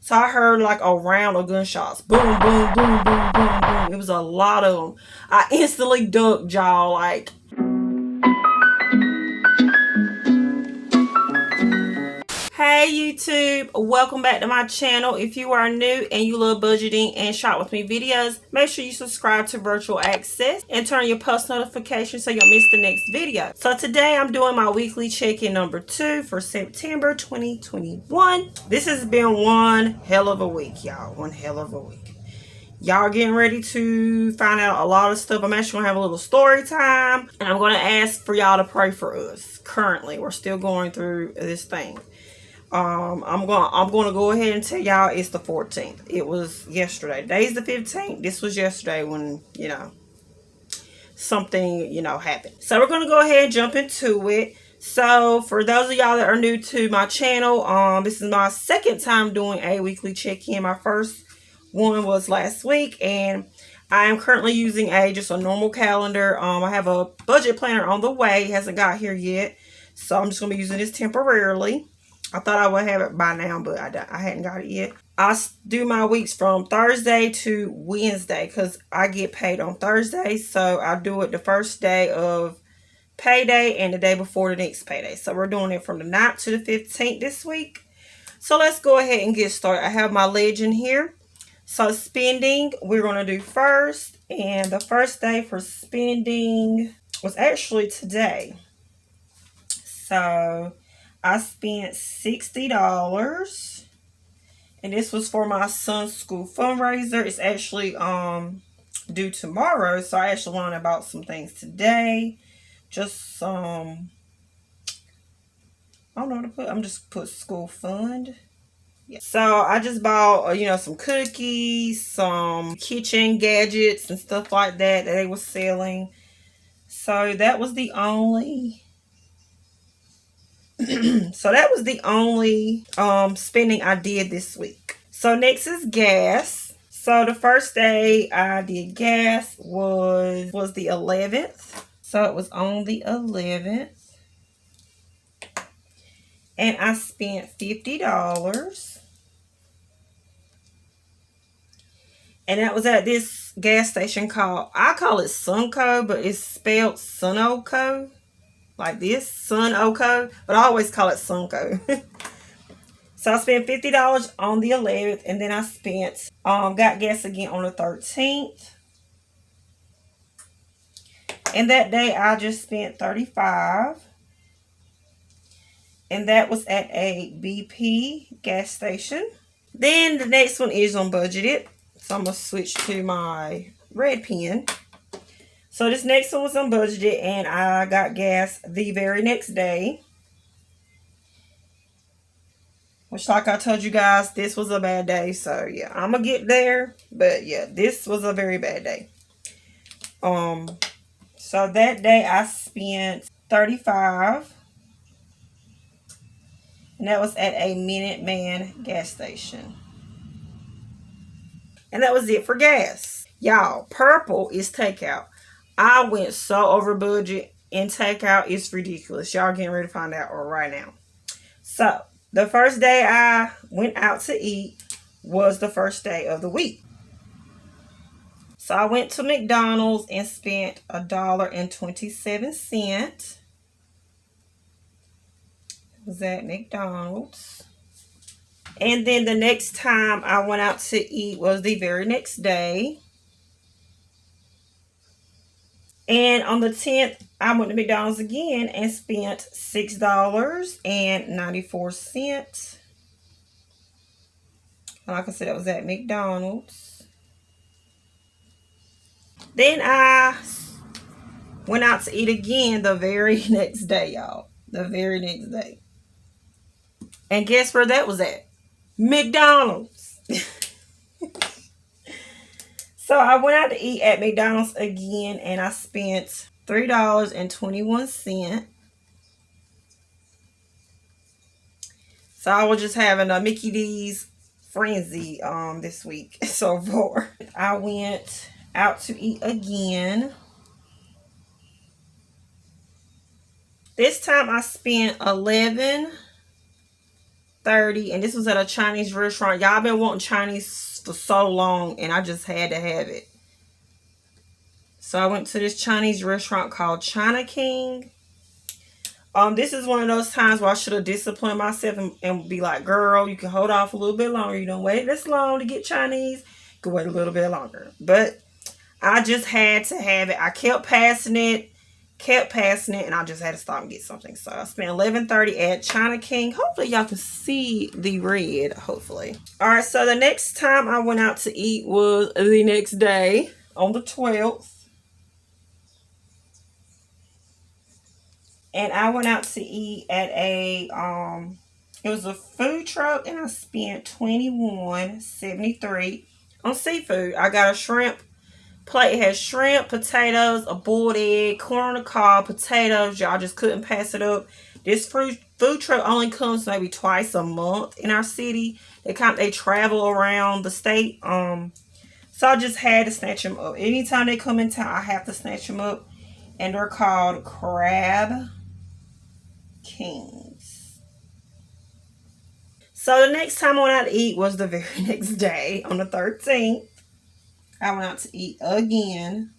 So I heard like a round of gunshots. Boom, boom, boom, boom, boom, boom. It was a lot of them. I instantly ducked, y'all. Like, hey YouTube, welcome back to my channel. If you are new and you love budgeting and shop with me videos, make sure you subscribe to Virtual Access and turn your post notifications so you don't miss the next video. So today I'm doing my weekly check-in number 2 for September 2021. This has been one hell of a week, y'all. One hell of a week. Y'all getting ready to find out a lot of stuff. I'm actually gonna have a little story time, and I'm gonna ask for y'all to pray for us. Currently, we're still going through this thing. I'm gonna go ahead and tell y'all it's the 14th. It was yesterday. Today's the 15th. This was yesterday when, something, happened. So we're gonna go ahead and jump into it. So for those of y'all that are new to my channel, this is my second time doing a weekly check-in. My first one was last week, and I am currently using just a normal calendar. I have a budget planner on the way. It hasn't got here yet, so I'm just gonna be using this temporarily. I thought I would have it by now, but I hadn't got it yet. I do my weeks from Thursday to Wednesday because I get paid on Thursday. So I do it the first day of payday and the day before the next payday. So we're doing it from the 9th to the 15th this week. So let's go ahead and get started. I have my legend here. So spending, we're going to do first. And the first day for spending was actually today. So I spent $60, and this was for my son's school fundraiser. It's actually due tomorrow, so I actually learned about some things today. Just some, I don't know what to put. I'm just put school fund. Yeah. So I just bought some cookies, some kitchen gadgets and stuff like that they were selling. So that was the only spending I did this week. So next is gas. So the first day I did gas was the 11th. So it was on the 11th. And I spent $50. And that was at this gas station I call it Sunco, but it's spelled Sunoco. Like this, Sunoco, but I always call it Sunco. So I spent $50 on the 11th, and then I spent, got gas again on the 13th. And that day I just spent $35. And that was at a BP gas station. Then the next one is unbudgeted. So I'm going to switch to my red pen. So this next one was unbudgeted, and I got gas the very next day. Which, like I told you guys, this was a bad day. So, yeah, I'm going to get there. But, yeah, this was a very bad day. So, that day I spent $35. And that was at a Minuteman gas station. And that was it for gas. Y'all, purple is takeout. I went so over budget in takeout. It's ridiculous. Y'all getting ready to find out right now. So, the first day I went out to eat was the first day of the week. So, I went to McDonald's and spent $1.27. It was at McDonald's. And then the next time I went out to eat was the very next day. And on the 10th, I went to McDonald's again and spent $6.94. Like I said, that was at McDonald's. Then I went out to eat again the very next day, y'all. The very next day. And guess where that was at? McDonald's. So I went out to eat at McDonald's again, and I spent $3.21. So I was just having a Mickey D's frenzy this week so far. I went out to eat again. This time I spent $11.30. 11:30, and this was at a Chinese restaurant. Y'all been wanting Chinese for so long, and I just had to have it. So I went to this Chinese restaurant called China King. This is one of those times where I should have disciplined myself and be like, girl, you can hold off a little bit longer. You don't wait this long to get Chinese. You can wait a little bit longer. But I just had to have it. I kept passing it, and I just had to stop and get something. So I spent 11:30 at China King. Hopefully y'all can see the red, hopefully. All right, so the next time I went out to eat was the next day on the 12th. And I went out to eat at it was a food truck, and I spent $21.73 on seafood. I got a shrimp plate. It has shrimp, potatoes, a boiled egg, corn on the cob, potatoes. Y'all just couldn't pass it up. This food truck only comes maybe twice a month in our city. They travel around the state. So I just had to snatch them up. Anytime they come in town, I have to snatch them up. And they're called Crab Kings. So the next time I went out to eat was the very next day on the 13th. I went out to eat again.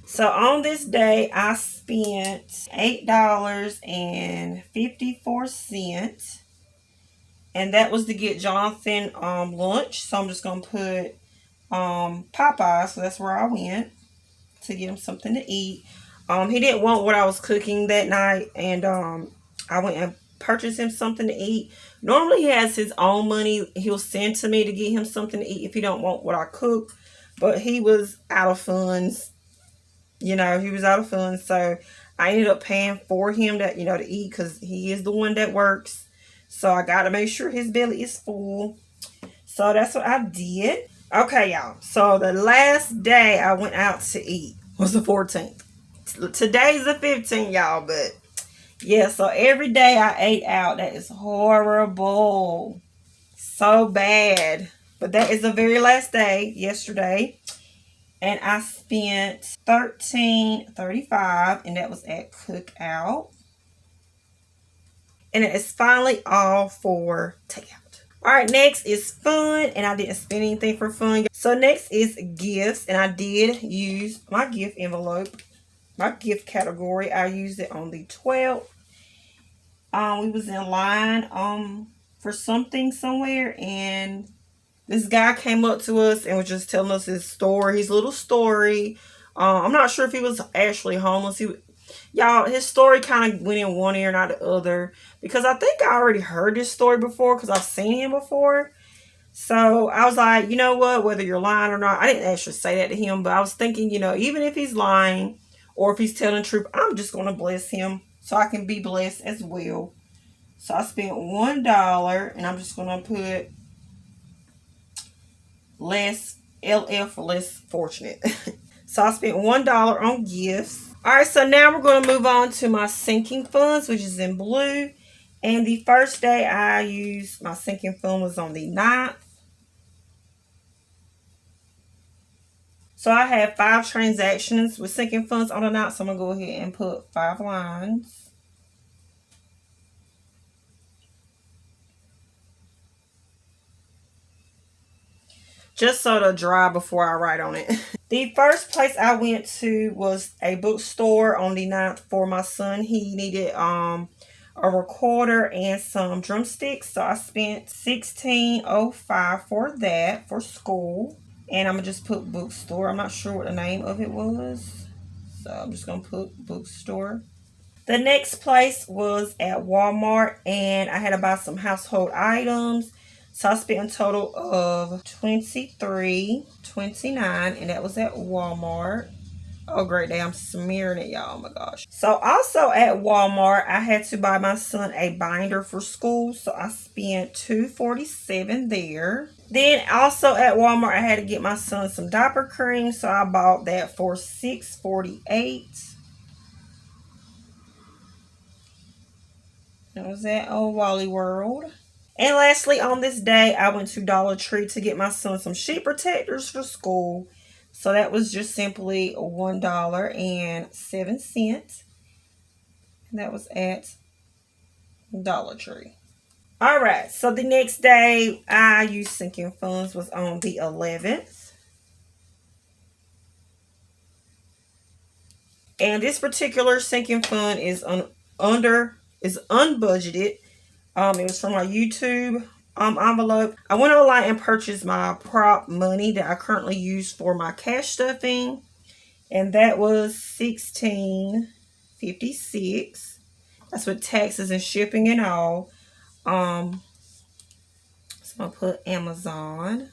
So on this day, I spent $8.54. And that was to get Jonathan lunch. So I'm just going to put Popeyes. So that's where I went to get him something to eat. He didn't want what I was cooking that night. And I went and purchased him something to eat. Normally he has his own money he'll send to me to get him something to eat if he don't want what I cook. But he was out of funds. He was out of funds. So I ended up paying for him to eat, because he is the one that works. So I got to make sure his belly is full. So that's what I did. Okay, y'all. So the last day I went out to eat was the 14th. Today's the 15th, y'all. But yeah, so every day I ate out. That is horrible. So bad. But that is the very last day, yesterday. And I spent $13.35, and that was at Cookout. And it is finally all for takeout. All right, next is fun, and I didn't spend anything for fun. So next is gifts, and I did use my gift envelope, my gift category. I used it on the 12th. We was in line for something somewhere, and this guy came up to us and was just telling us his story, his little story. I'm not sure if he was actually homeless. Y'all, his story kind of went in one ear and out the other, because I think I already heard this story before, because I've seen him before. So I was like, you know what, whether you're lying or not, I didn't actually say that to him, but I was thinking, even if he's lying or if he's telling the truth, I'm just going to bless him so I can be blessed as well. So I spent $1, and I'm just going to put less LF for less fortunate. So I spent $1 on gifts. All right, so now we're going to move on to my sinking funds, which is in blue. And the first day I used my sinking fund was on the 9th. So I had 5 transactions with sinking funds on the 9th. So I'm going to go ahead and put 5 lines. Just so it'll dry before I write on it. The first place I went to was a bookstore on the 9th for my son. He needed a recorder and some drumsticks. So I spent $16.05 for that for school. And I'm going to just put bookstore. I'm not sure what the name of it was. So I'm just going to put bookstore. The next place was at Walmart, and I had to buy some household items. So I spent a total of $23.29, and that was at Walmart. Oh, great day. I'm smearing it, y'all. Oh, my gosh. So also at Walmart, I had to buy my son a binder for school. So I spent $2.47 there. Then also at Walmart, I had to get my son some diaper cream. So I bought that for $6.48. That was at Old Wally World. And lastly, on this day, I went to Dollar Tree to get my son some sheet protectors for school. So that was just simply $1.07. And that was at Dollar Tree. All right, so the next day I used sinking funds was on the 11th. And this particular sinking fund is unbudgeted. It was from my YouTube envelope. I went online and purchased my prop money that I currently use for my cash stuffing, and that was $16.56. That's with taxes and shipping and all. So I'm gonna put Amazon.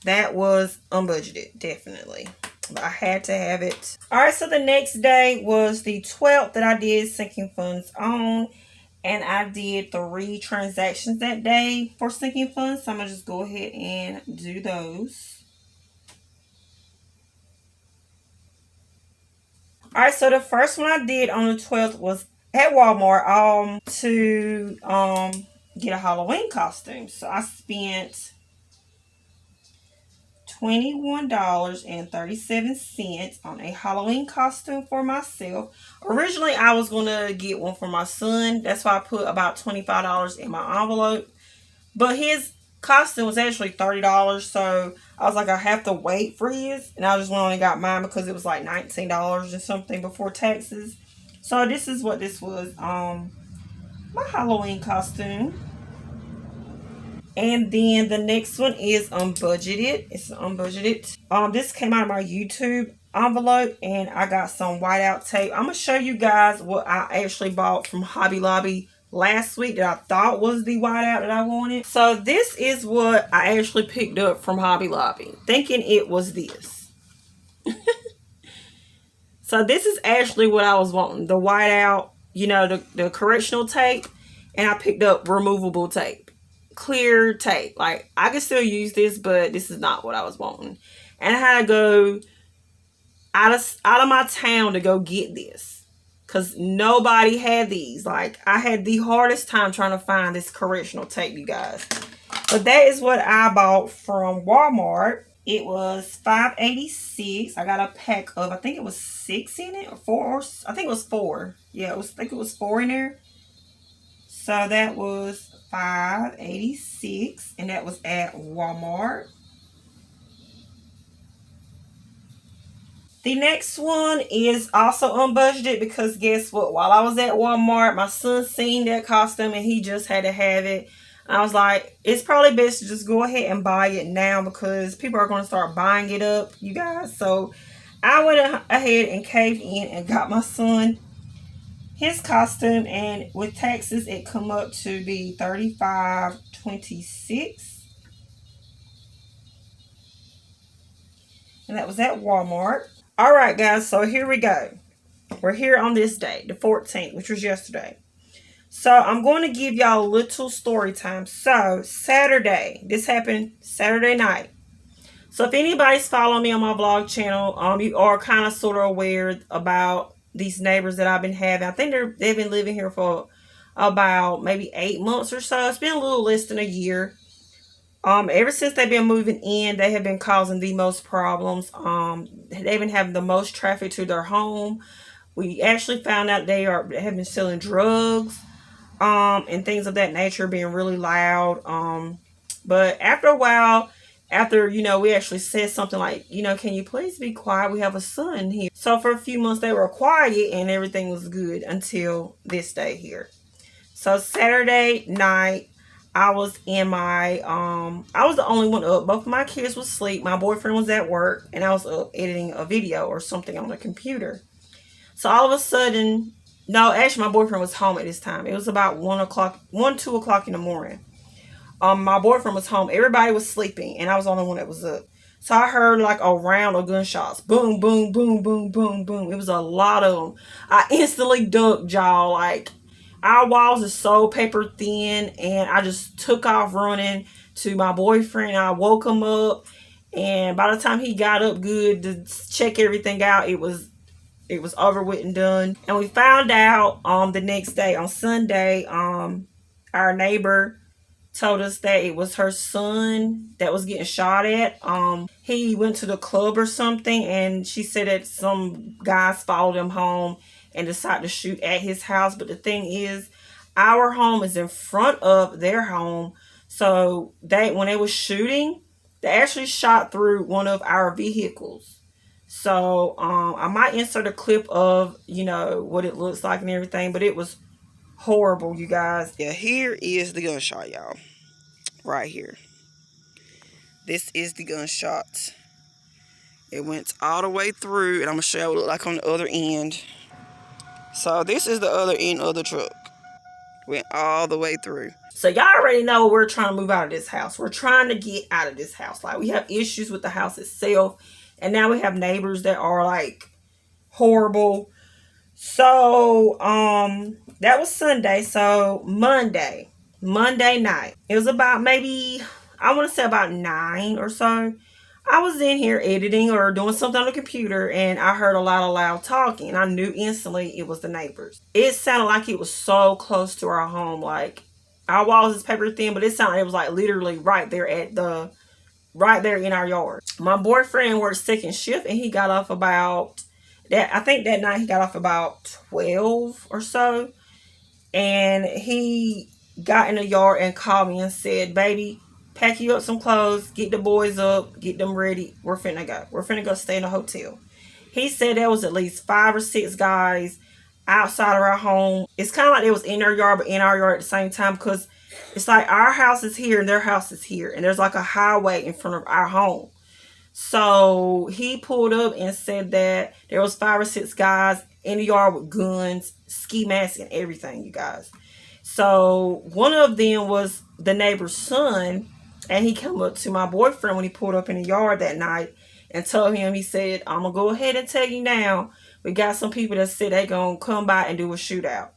That was unbudgeted, definitely. But I had to have it. All right, so the next day was the 12th that I did sinking funds on. And I did 3 transactions that day for sinking funds. So I'm going to just go ahead and do those. All right, so the first one I did on the 12th was at Walmart to get a Halloween costume. So I spent $21.37 on a Halloween costume for myself. Originally, I was going to get one for my son. That's why I put about $25 in my envelope. But his costume was actually $30. So I was like, I have to wait for his. And I just went on and got mine because it was like $19 or something before taxes. So this is what this was. My Halloween costume. And then the next one is unbudgeted. It's unbudgeted. This came out of my YouTube envelope, and I got some whiteout tape. I'm gonna show you guys what I actually bought from Hobby Lobby last week that I thought was the whiteout that I wanted. So this is what I actually picked up from Hobby Lobby, thinking it was this. So this is actually what I was wanting. The whiteout, you know, the correctional tape, and I picked up removable tape. Clear tape. Like, I can still use this, but this is not what I was wanting. And I had to go out of my town to go get this, because nobody had these. Like, I had the hardest time trying to find this correctional tape, you guys. But that is what I bought from Walmart. It was $5.86. I got a pack of, I think it was 6 in it, or 4, or I think it was 4. Yeah, I think it was 4 in there. So that was $5.86, and that was at Walmart. The next one is also unbudgeted because guess what? While I was at Walmart, my son seen that costume and he just had to have it. I was like, it's probably best to just go ahead and buy it now because people are going to start buying it up, you guys. So I went ahead and caved in and got my son his costume, and with taxes it come up to be $35.26, and that was at Walmart. All right, guys, so here we go. We're here on this day, the 14th, which was yesterday. So I'm going to give y'all a little story time. So Saturday, this happened Saturday night. So if anybody's following me on my vlog channel, you are kind of sort of aware about these neighbors that I've been having. I think they've been living here for about maybe 8 months or so. It's been a little less than a year. Ever since they've been moving in, they have been causing the most problems. They've been having the most traffic to their home. We actually found out they have been selling drugs, and things of that nature, being really loud. But after a while, after, we actually said something like, can you please be quiet? We have a son here. So for a few months they were quiet and everything was good until this day here. So Saturday night, I was in my, I was the only one up. Both of my kids was asleep. My boyfriend was at work, and I was up editing a video or something on the computer. So all of a sudden, no, actually my boyfriend was home at this time. It was about 2 o'clock in the morning. My boyfriend was home. Everybody was sleeping, and I was the only one that was up. So I heard like a round of gunshots. Boom, boom, boom, boom, boom, boom. It was a lot of them. I instantly ducked, y'all. Like, our walls are so paper thin, and I just took off running to my boyfriend. I woke him up, and by the time he got up good to check everything out, it was over with and done. And we found out the next day, on Sunday, our neighbor told us that it was her son that was getting shot at. He went to the club or something, and she said that some guys followed him home and decided to shoot at his house. But the thing is, our home is in front of their home. So when they was shooting, they actually shot through one of our vehicles. So I might insert a clip of, what it looks like and everything, but it was horrible, you guys. Yeah, here is the gunshot, y'all. Right here. This is the gunshot. It went all the way through, and I'm gonna show you what it looked like on the other end. So this is the other end of the truck. Went all the way through. So y'all already know we're trying to move out of this house. We're trying to get out of this house. Like, we have issues with the house itself, and now we have neighbors that are like horrible. So that was Sunday. So Monday night, it was about, maybe, I want to say about 9 or so. I was in here editing or doing something on the computer, and I heard a lot of loud talking. I knew instantly it was the neighbors. It sounded like it was so close to our home. Like, our walls is paper thin, but it sounded like it was like literally right there in our yard. My boyfriend worked second shift, and he got off about that. I think that night he got off about 12 or so, and he got in the yard and called me and said, "Baby, pack you up some clothes, get the boys up, get them ready. We're finna go. We're finna go stay in a hotel." He said there was at least 5 or 6 guys outside of our home. It's kind of like they was in their yard, but in our yard at the same time, because it's like our house is here and their house is here, and there's like a highway in front of our home. So he pulled up and said that there was 5 or 6 guys in the yard with guns, ski masks, and everything, you guys. So one of them was the neighbor's son, and he came up to my boyfriend when he pulled up in the yard that night and told him, he said, "I'm going to go ahead and tell you now, we got some people that said they going to come by and do a shootout,"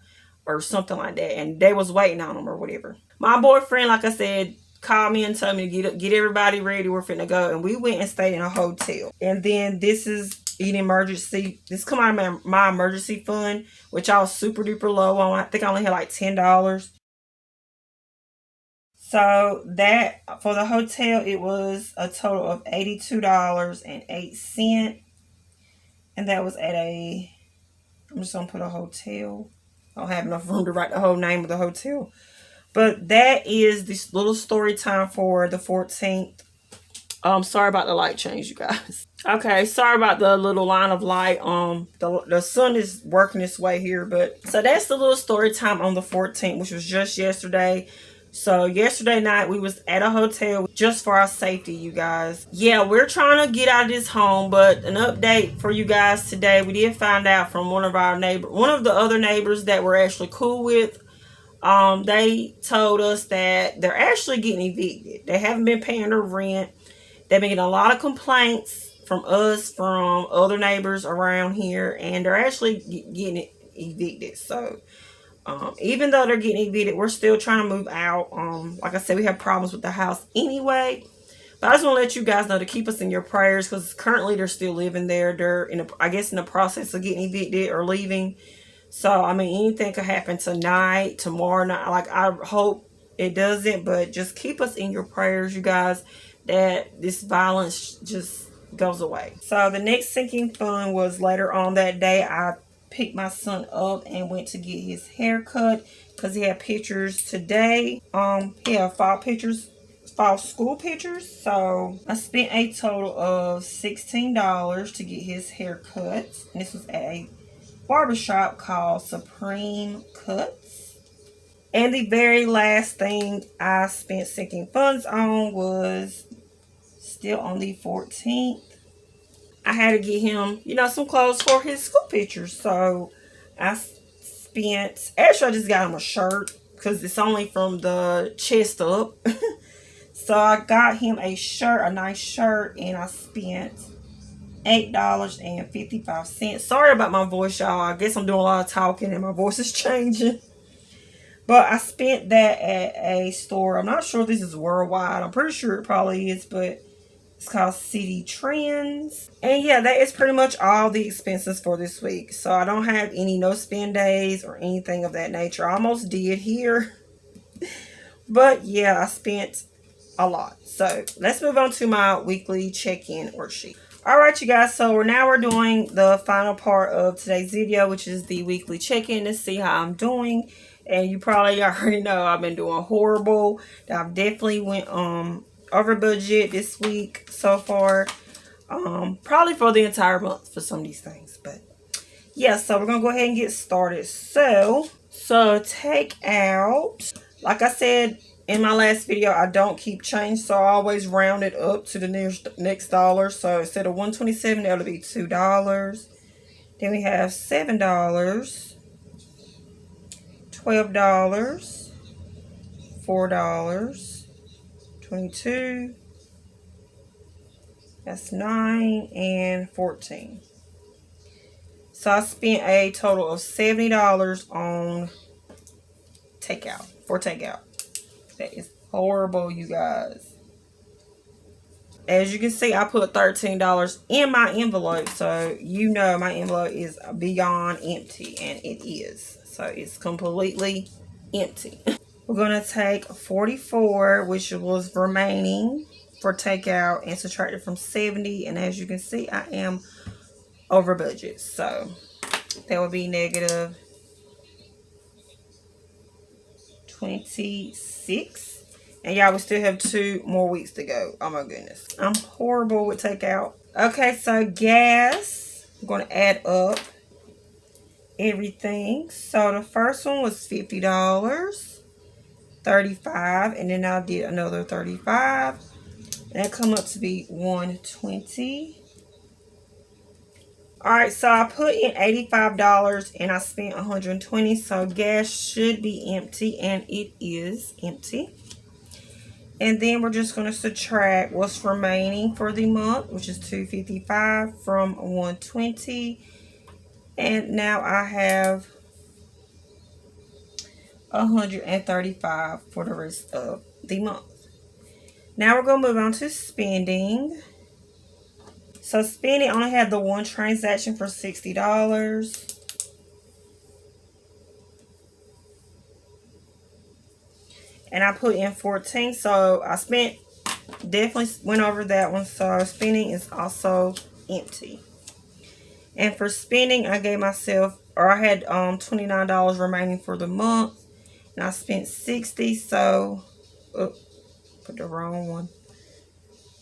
or something like that. And they was waiting on them or whatever. My boyfriend, like I said, called me and told me to get everybody ready. We're finna go. And we went and stayed in a hotel. And then this is an emergency. This come out of my emergency fund, which I was super duper low on. I think I only had like $10. So that, for the hotel, it was a total of $82.08. And that was at I'm just going to put a hotel. I don't have enough room to write the whole name of the hotel. But that is this little story time for the 14th. Sorry about the light change, you guys. Okay, sorry about the little line of light. The sun is working its way here, but so that's the little story time on the 14th, which was just yesterday. So yesterday night we was at a hotel just for our safety, you guys. Yeah, we're trying to get out of this home, but an update for you guys today. We did find out from one of the other neighbors that we're actually cool with. They told us that they're actually getting evicted. They haven't been paying their rent. They've been getting a lot of complaints from us, from other neighbors around here, and they're actually getting evicted. So, even though they're getting evicted, we're still trying to move out. Like I said, we have problems with the house anyway. But I just want to let you guys know to keep us in your prayers, because currently they're still living there. They're in the process of getting evicted or leaving. So, I mean, anything could happen tonight, tomorrow night. Like, I hope it doesn't, but just keep us in your prayers, you guys, that this violence just goes away. So, the next sinking fun was later on that day. I picked my son up and went to get his hair cut because he had pictures today. He had fall school pictures. So, I spent a total of $16 to get his hair cut. And this was at a barbershop called Supreme Cuts. And the very last thing I spent sinking funds on was still on the 14th. I had to get him, some clothes for his school pictures. So I actually I just got him a shirt because it's only from the chest up. So I got him a nice shirt, and I spent $8.55. Sorry about my voice, y'all. I guess I'm doing a lot of talking and my voice is changing. But I spent that at a store. I'm not sure if this is worldwide. I'm pretty sure it probably is, but it's called City Trends. And yeah, that is pretty much all the expenses for this week. So I don't have any no spend days or anything of that nature. I almost did here. But yeah, I spent a lot. So let's move on to my weekly check-in worksheet. Alright, you guys, so we're doing the final part of today's video, which is the weekly check-in to see how I'm doing. And you probably already know I've been doing horrible. I've definitely went over budget this week so far. Probably for the entire month for some of these things. But yeah, so we're gonna go ahead and get started. So take out, like I said in my last video, I don't keep change, so I always round it up to the next dollar. So instead of 127, that'll be $2. Then we have $7, $12, $4, 22. That's 9 and 14. So I spent a total of $70 on takeout, for takeout. That is horrible, you guys. As you can see, I put $13 in my envelope, so you know my envelope is beyond empty, and it is. So it's completely empty. We're going to take 44, which was remaining for takeout, and subtract it from 70, and as you can see, I am over budget. So that would be negative 26. And y'all, we still have 2 more weeks to go. Oh my goodness. I'm horrible with takeout. Okay, so gas. I'm going to add up everything. So the first one was $50. 35. And then I did another 35. And that come up to be 120. Alright, so I put in $85 and I spent 120. So gas should be empty, and it is empty. And then we're just going to subtract what's remaining for the month, which is $255 from 120. And now I have 135 for the rest of the month. Now we're going to move on to spending. So spending, only had the one transaction for $60. And I put in 14, so I definitely went over that one. So spending is also empty. And for spending, I gave myself, or I had $29 remaining for the month, and I spent 60. So put the wrong one.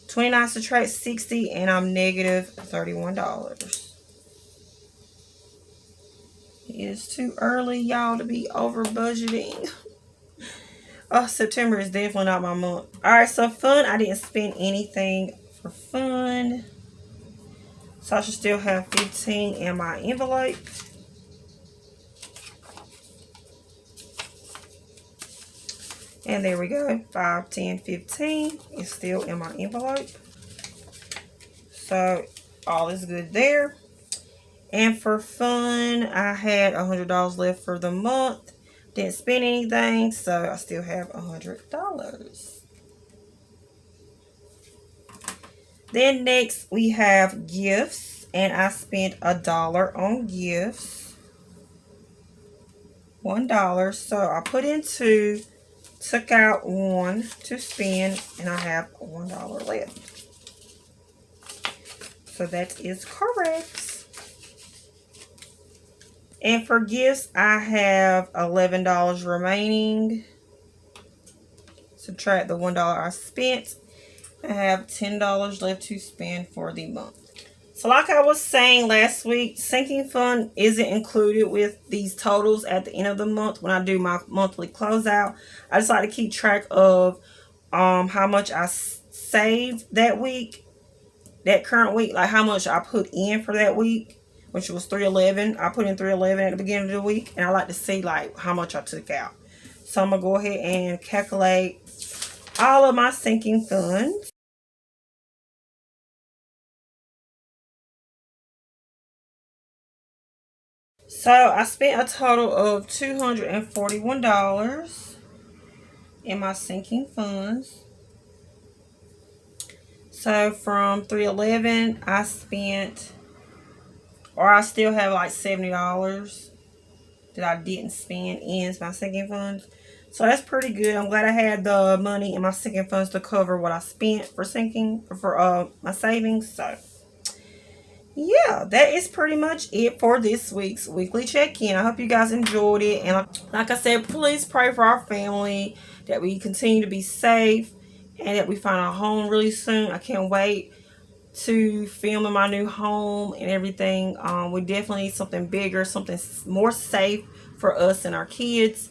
29 subtract 60, and I'm negative $31. It is too early, y'all, to be over budgeting. Oh, September is definitely not my month. Alright, so fun. I didn't spend anything for fun. So I should still have 15 in my envelope. And there we go. 5, 10, 15 is still in my envelope. So all is good there. And for fun, I had $100 left for the month. Didn't spend anything, so I still have $100. Then next we have gifts, and I spent $1 on gifts. $1. So I put in 2, took out 1 to spend, and I have $1 left. So that is correct. And for gifts, I have $11 remaining. Subtract the $1 I spent. I have $10 left to spend for the month. So like I was saying last week, sinking fund isn't included with these totals at the end of the month when I do my monthly closeout. I just like to keep track of how much I saved that week, that current week, like how much I put in for that week, which was $311. I put in $311 at the beginning of the week, and I like to see like how much I took out. So I'm gonna go ahead and calculate all of my sinking funds. So I spent a total of $241 in my sinking funds. So from $311, I spent, or I still have like $70 that I didn't spend in my sinking funds. So that's pretty good. I'm glad I had the money in my sinking funds to cover what I spent for sinking, for my savings. So yeah, that is pretty much it for this week's weekly check-in. I hope you guys enjoyed it. And like I said, please pray for our family, that we continue to be safe, and that we find a home really soon. I can't wait to film in my new home and everything. We definitely need something bigger, something more safe for us and our kids.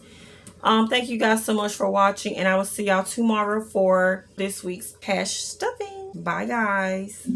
Thank you guys so much for watching, and I will see y'all tomorrow for this week's hash stuffing. Bye, guys.